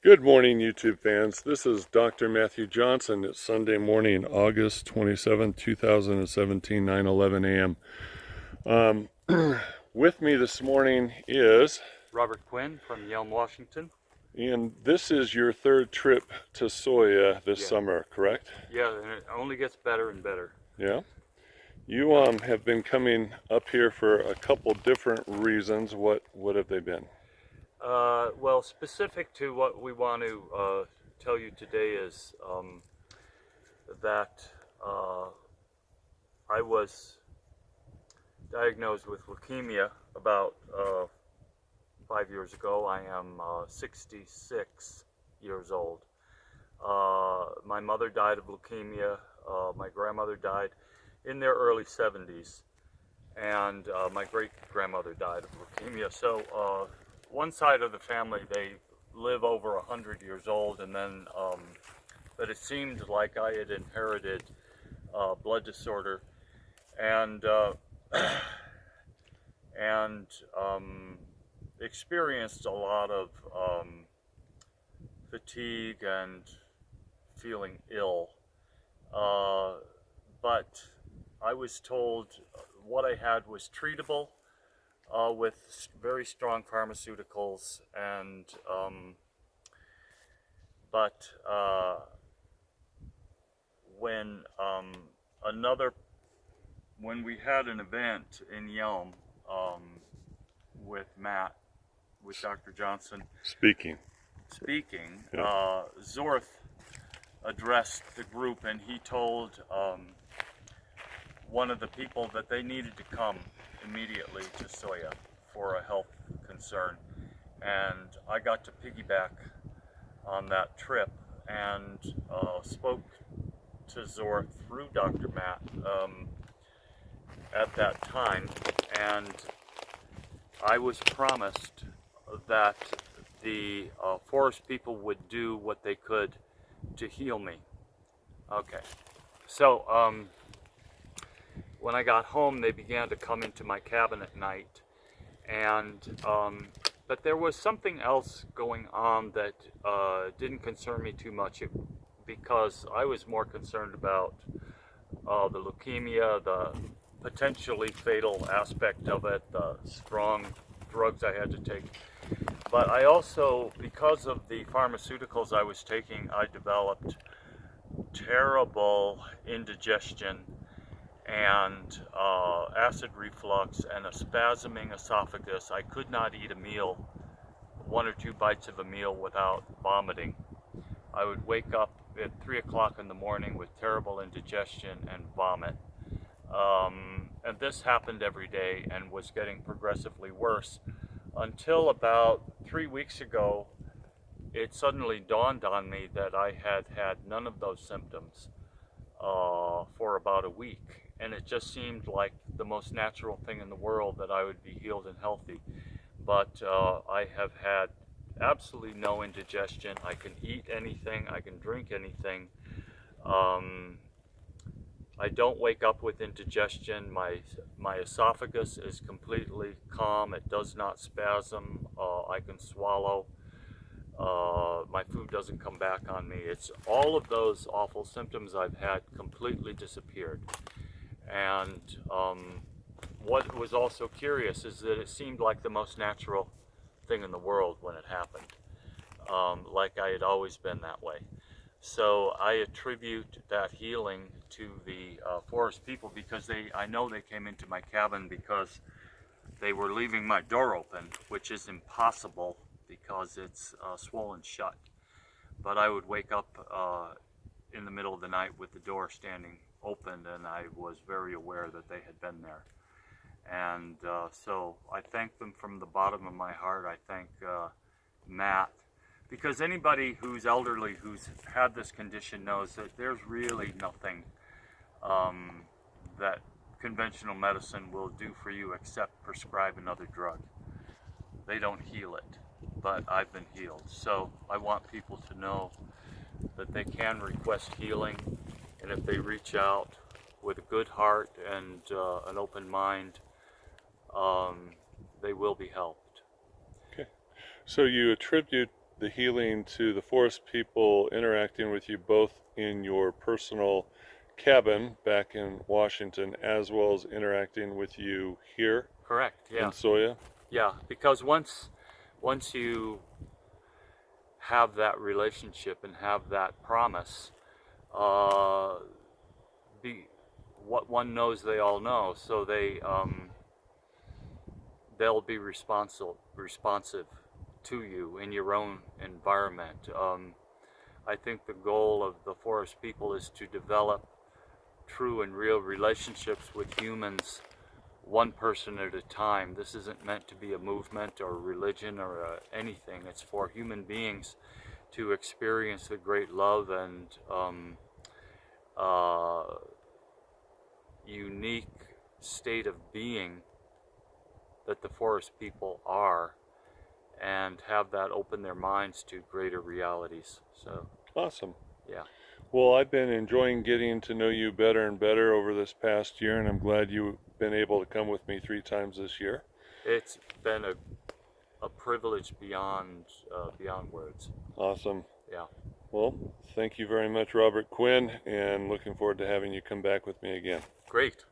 Good morning, YouTube fans. This is Dr. Matthew Johnson. It's Sunday morning, August 27, 2017, 9:11 a.m. With me this morning is... Robert Quinn from Yelm, Washington. And this is your third trip to SOIA this summer, correct? Yeah, and it only gets better and better. Yeah. You have been coming up here for a couple different reasons. What have they been? Well, specific to what we want to tell you today is that I was diagnosed with leukemia about 5 years ago. I am 66 years old. My mother died of leukemia. My grandmother died in their early 70s, and my great-grandmother died of leukemia. So one side of the family, they live over 100 years old, and then but it seemed like I had inherited blood disorder and experienced a lot of fatigue and feeling ill, but I was told what I had was treatable with very strong pharmaceuticals, and when we had an event in Yelm with Dr. Johnson speaking, yeah. Zorth addressed the group, and he told one of the people that they needed to come immediately to SOIA for a health concern, and I got to piggyback on that trip and spoke to Zorth through Dr. Matt at that time, and I was promised that the forest people would do what they could to heal me. Okay, so when I got home, they began to come into my cabin at night, and but there was something else going on that didn't concern me too much, because I was more concerned about the leukemia, the potentially fatal aspect of it, the strong drugs I had to take. But I also, because of the pharmaceuticals I was taking, I developed terrible indigestion and acid reflux and a spasming esophagus. I could not eat a meal, 1 or 2 bites of a meal, without vomiting. I would wake up at 3 o'clock in the morning with terrible indigestion and vomit. And this happened every day and was getting progressively worse until about 3 weeks ago. It suddenly dawned on me that I had had none of those symptoms for about a week, and it just seemed like the most natural thing in the world that I would be healed and healthy. But I have had absolutely no indigestion. I can eat anything, I can drink anything. I don't wake up with indigestion. My esophagus is completely calm. It does not spasm. I can swallow. My food doesn't come back on me. It's all of those awful symptoms I've had completely disappeared. And what was also curious is that it seemed like the most natural thing in the world when it happened, like I had always been that way. So I attribute that healing to the forest people, because I know they came into my cabin because they were leaving my door open, which is impossible because it's swollen shut. But I would wake up in the middle of the night with the door standing open, and I was very aware that they had been there. And so I thank them from the bottom of my heart. I thank Matt, because anybody who's elderly, who's had this condition, knows that there's really nothing that conventional medicine will do for you except prescribe another drug. They don't heal it, but I've been healed. So I want people to know that they can request healing, and if they reach out with a good heart and an open mind, they will be helped. Okay. So you attribute the healing to the forest people interacting with you both in your personal cabin back in Washington as well as interacting with you here Correct. in Yeah. SOIA? Yeah. Because once you have that relationship and have that promise, be what one knows they all know, so they'll be responsive to you in your own environment. I think the goal of the forest people is to develop true and real relationships with humans, one person at a time. This isn't meant to be a movement or religion or anything. It's for human beings to experience the great love and unique state of being that the forest people are, and have that open their minds to greater realities. So, Awesome. yeah. Well, I've been enjoying getting to know you better and better over this past year, and I'm glad you've been able to come with me 3 times this year. It's been a privilege beyond words. Awesome. Yeah. Well, thank you very much, Robert Quinn, and looking forward to having you come back with me again. Great.